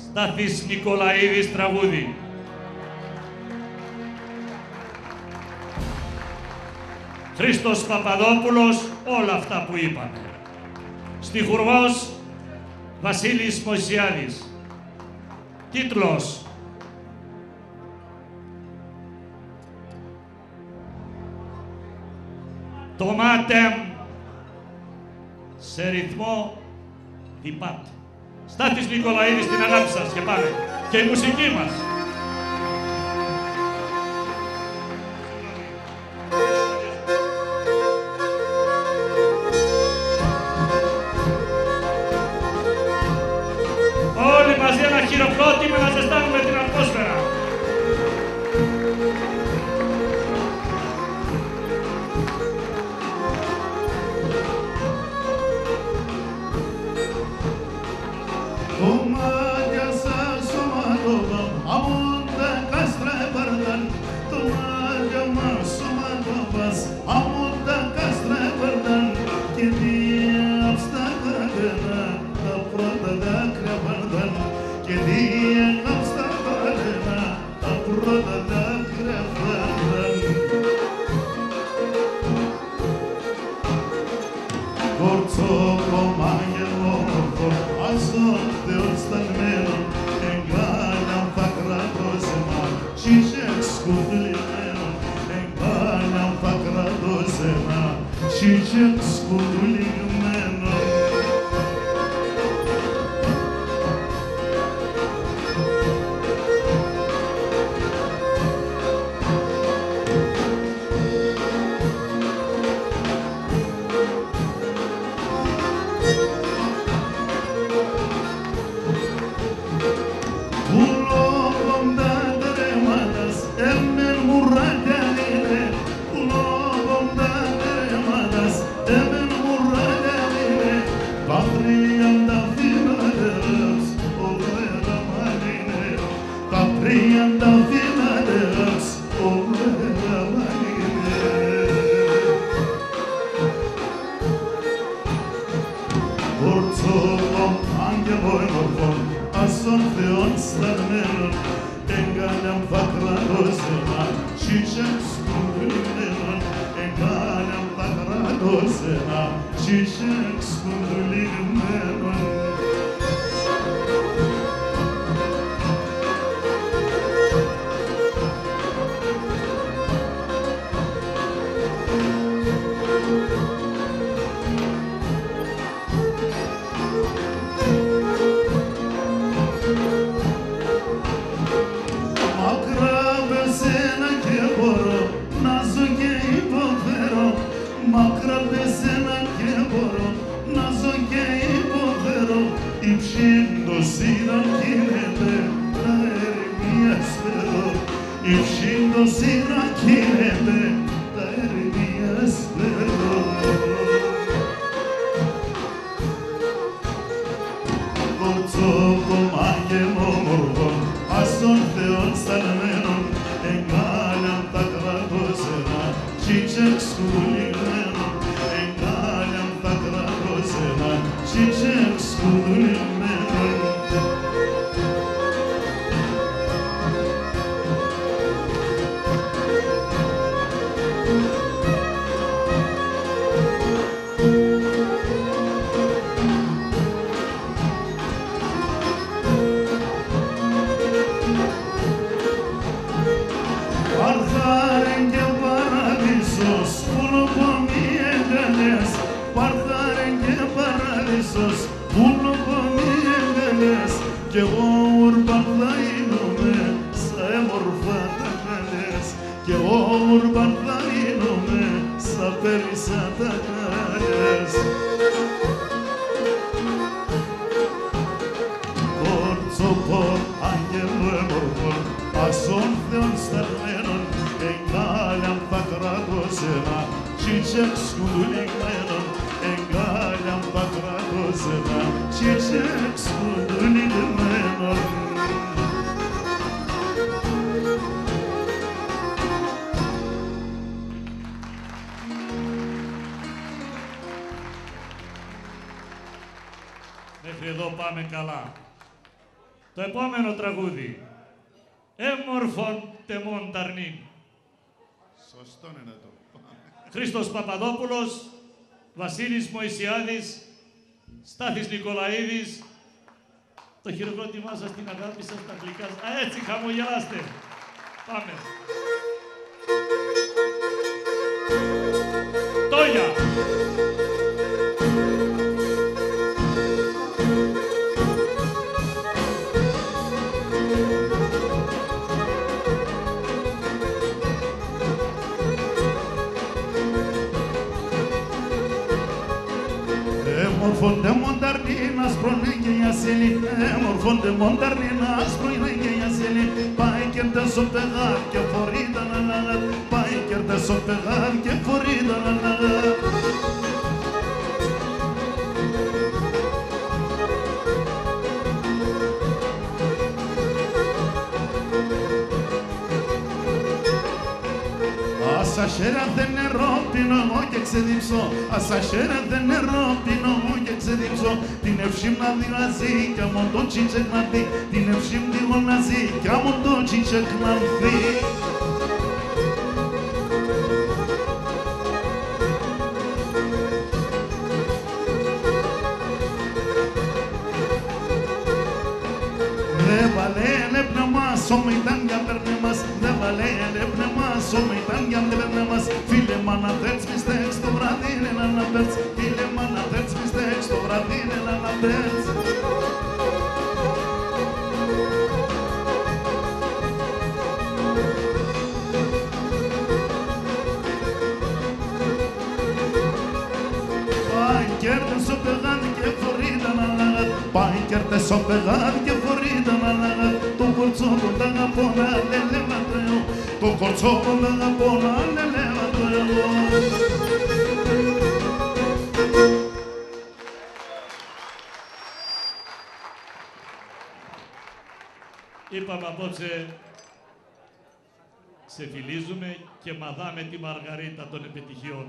Στάθης Νικολαίδης τραγούδι. Χρήστος Παπαδόπουλος, όλα αυτά που είπαμε. Στιχουργός Βασίλης Μωυσιάδης. Τίτλος το μάτεμ σε ρυθμό διπάτ. Στάθης Νικολαίδης, την αγάπη σας και πάμε. Και η μουσική μας. Όλοι μαζί ένα χειροκρότημα να ζεστάνουμε την ατμόσφαιρα. Μέχρι εδώ πάμε καλά. Το επόμενο τραγούδι. Έμορφον τεμόν ταρνήν. Σωστό είναι το. Χρήστος Παπαδόπουλος, Βασίλης Μωυσιάδης, Στάθης Νικολαίδης. Το χειροκρότημά σας, την αγάπη σας, τα γλυκά σας. Α, έτσι, χαμογελάστε. Πάμε. Τόγια. Έμορφον μονταρνίνας προνέγγε η ασύλη, έμορφον μονταρνίνας προνέγγε η ασύλη. Πάει και τέσο πεγάρ και φορίδα λαλά, πάει και τέσο πεγάρ και φορίδα λαλά. Άσα χέρα δεν νερό πίνω εγώ και ξεδίψω, άσα χέρα δεν νερό πίνω εγώ και ξεδίψω. Την ευχή μου να δει κι άμα το τσίτσεκ να δει, την ευχή μου λίγο να ζει κι άμα το τσίτσεκ να δει. Δεν βαλένε πνεύμα, σώμα ήταν για παίρνε μας. Δεν βαλένε πνεύμα, σώμα ήταν για παίρνε μας. Φίλε μ' αναφέρεις μιστέξ, το βράδυ είναι να αναφέρεις. Φίλε μ' αναφέρεις μιστέξ, το βράδυ είναι να αναφέρεις. Πάει κέρδες ο πεγάδι και φορίδα να λαγά. Πάει κέρδες ο πεγάδι και φορίδα να λαγά. Το κορτσόπο τα αγαπώ να λελεύα το εγώ. Το κορτσόπο τα αγαπώ να λελεύα το εγώ. Είπαμε απόψε, σε φιλίζουμε και μαδάμε τη Μαργαρίτα των επιτυχιών.